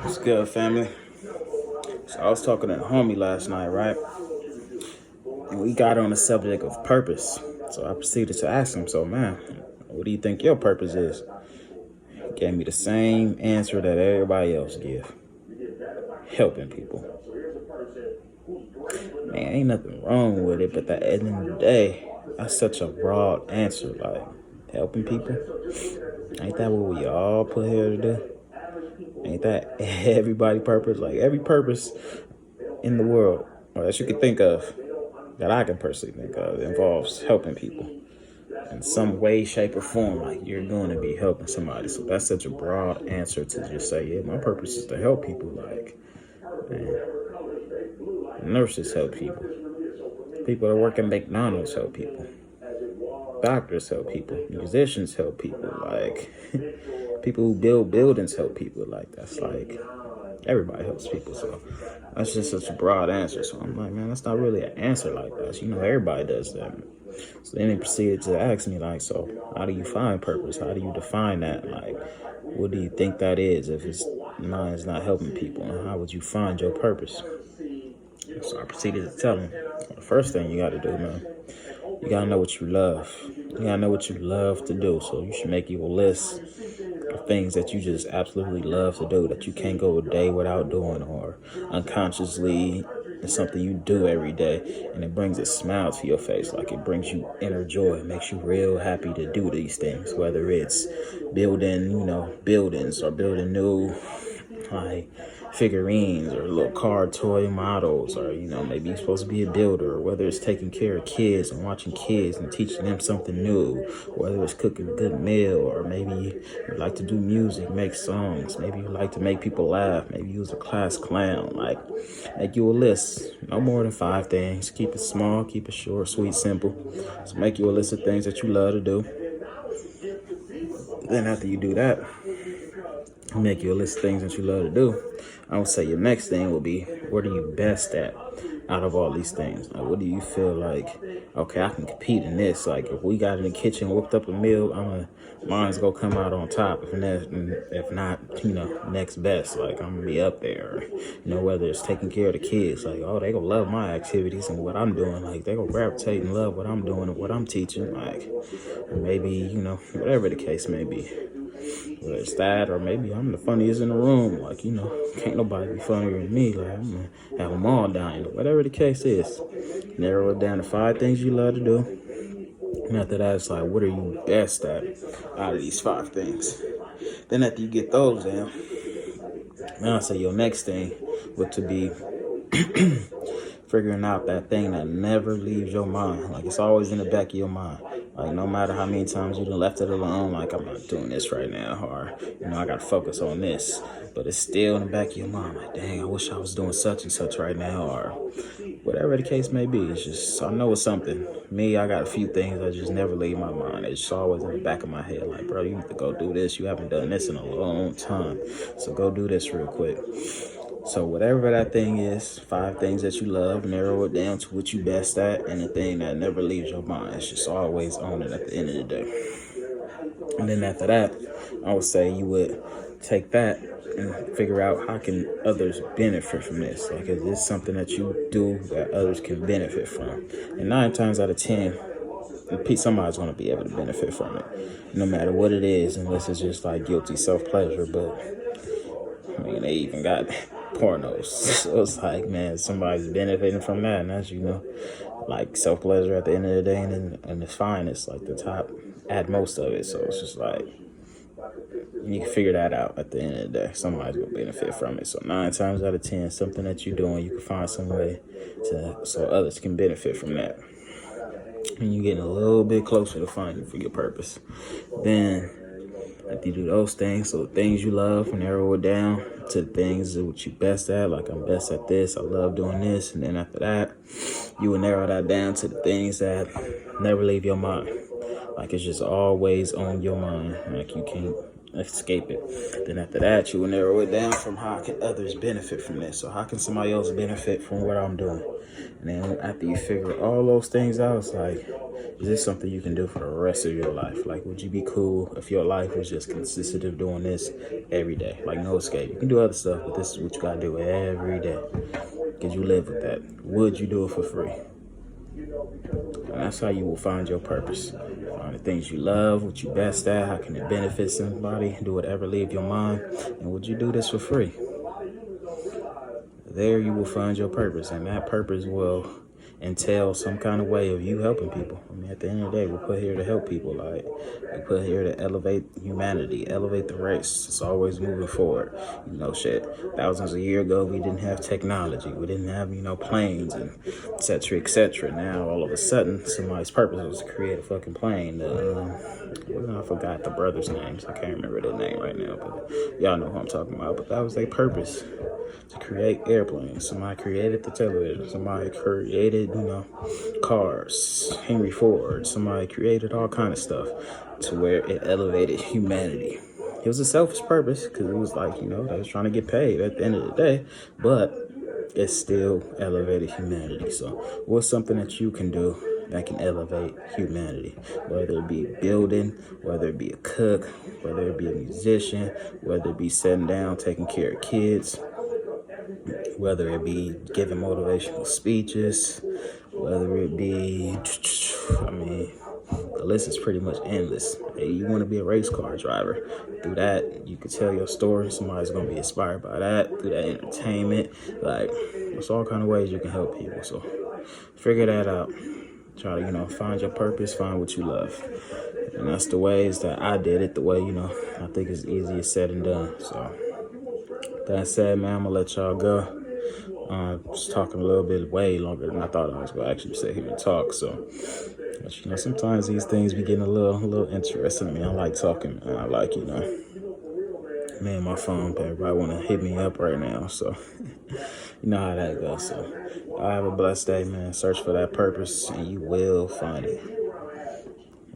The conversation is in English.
What's good, family? So I was talking to a homie last night, right? And we got on the subject of purpose. So I proceeded to ask him, so man, what do you think your purpose is? He gave me the same answer that everybody else give. Helping people. Man, ain't nothing wrong with it, but at the end of the day, that's such a broad answer, like helping people. Ain't that what we all put here to do? Ain't that everybody purpose? Like every purpose in the world, or that you could think of, that I can personally think of, involves helping people in some way, shape, or form. Like you're going to be helping somebody. So that's such a broad answer to just say, yeah, my purpose is to help people. Like, man, nurses help people. People that work at McDonald's help people. Doctors help people. Musicians help people. Like, people who build buildings help people. Like, that's like, everybody helps people. So that's just such a broad answer. So I'm like, man, that's not really an answer like that. You know, everybody does that. So then he proceeded to ask me, like, so how do you find purpose? How do you define that? Like, what do you think that is if it's not helping people? And how would you find your purpose? So I proceeded to tell him, the first thing you got to do, man, you got to know what you love. You got to know what you love to do. So you should make you a list of things that you just absolutely love to do, that you can't go a day without doing, or unconsciously it's something you do every day and it brings a smile to your face. Like it brings you inner joy. It makes you real happy to do these things, whether it's building, buildings, or building new, like, figurines or little car toy models, or maybe you're supposed to be a builder, or whether it's taking care of kids and watching kids and teaching them something new, whether it's cooking a good meal, or maybe you like to do music, make songs, maybe you like to make people laugh, maybe you was a class clown. Like, make you a list, no more than 5 things. Keep it small, keep it short, sweet, simple. So make you a list of things that you love to do. Then after you do that, make you a list of things that you love to do, I would say your next thing will be, what are you best at out of all these things? Like, what do you feel like, okay, I can compete in this? Like, if we got in the kitchen, whipped up a meal, mine's gonna come out on top. If not, next best. Like, I'm gonna be up there. Whether it's taking care of the kids, like, oh, they gonna love my activities and what I'm doing. Like, they gonna gravitate and love what I'm doing and what I'm teaching. Like, maybe, whatever the case may be. Whether it's that, or maybe I'm the funniest in the room. Like, can't nobody be funnier than me. Like, I'm gonna have them all dying. Whatever the case is, narrow it down to 5 things you love to do. And after that, it's like, what are you best at out of these 5 things? Then after you get those down, I'll say your next thing would to be figuring out that thing that never leaves your mind. Like, it's always in the back of your mind. Like, no matter how many times you done left it alone, like, I'm not doing this right now, or, I got to focus on this. But it's still in the back of your mind. Like, dang, I wish I was doing such and such right now, or whatever the case may be. It's just, I know it's something. Me, I got a few things that just never leave my mind. It's just always in the back of my head. Like, bro, you need to go do this. You haven't done this in a long time. So go do this real quick. So whatever that thing is, 5 things that you love, narrow it down to what you best at, and the thing that never leaves your mind. It's just always on it at the end of the day. And then after that, I would say you would take that and figure out, how can others benefit from this? Like, is this something that you do that others can benefit from? And 9 times out of 10, somebody's going to be able to benefit from it, no matter what it is, unless it's just like guilty self-pleasure. But they even got pornos. So it's like, man, somebody's benefiting from that. And that's, like, self-pleasure at the end of the day, and it's fine. It's like the top at most of it. So it's just like, you can figure that out at the end of the day. Somebody's going to benefit from it. So 9 times out of 10, something that you're doing, you can find some way so others can benefit from that. And you're getting a little bit closer to finding for your purpose. Then, after you do those things, so the things you love, narrow it down to the things that what you best at. Like, I'm best at this, I love doing this. And then after that, you will narrow that down to the things that never leave your mind. Like, it's just always on your mind. Like, you can't escape it. Then after that, you will narrow it down from how can others benefit from this. So how can somebody else benefit from what I'm doing? And then after you figure all those things out, it's like, is this something you can do for the rest of your life? Like, would you be cool if your life was just consistent of doing this every day? Like, no escape. You can do other stuff, but this is what you gotta do every day. Could you live with that? Would you do it for free? And that's how you will find your purpose. Find the things you love, what you best at, how can it benefit somebody, do whatever leave your mind, and would you do this for free? There you will find your purpose, and that purpose will entail some kind of way of you helping people. I mean, at the end of the day, we're put here to help people. Like, we put here to elevate humanity, elevate the race. It's always moving forward. You know, shit, thousands of years ago, we didn't have technology. We didn't have, planes and et cetera, et cetera. Now, all of a sudden, somebody's purpose was to create a fucking plane. I forgot the brothers' names. I can't remember their name right now, but y'all know who I'm talking about. But that was their purpose, to create airplanes. Somebody created the television. Somebody created, cars. Henry Ford. Somebody created all kind of stuff to where it elevated humanity. It was a selfish purpose because it was like, they was trying to get paid at the end of the day, but it still elevated humanity. So what's something that you can do that can elevate humanity? Whether it be building, whether it be a cook, whether it be a musician, whether it be sitting down, taking care of kids, whether it be giving motivational speeches, whether it be, the list is pretty much endless. Hey, you want to be a race car driver. Through that, you can tell your story. Somebody's going to be inspired by that. Through that entertainment. Like, there's all kind of ways you can help people. So figure that out. Try to, find your purpose, find what you love. And that's the ways that I did it, the way, I think it's easier said than done. So that said, man, I'm going to let y'all go. Just talking a little bit way longer than I thought I was going to actually sit here and talk. So, but, sometimes these things be getting a little interesting to me. I like talking, man. I like, man, my phone, everybody want to hit me up right now. So, you know how that goes. So, I have a blessed day, man. Search for that purpose and you will find it.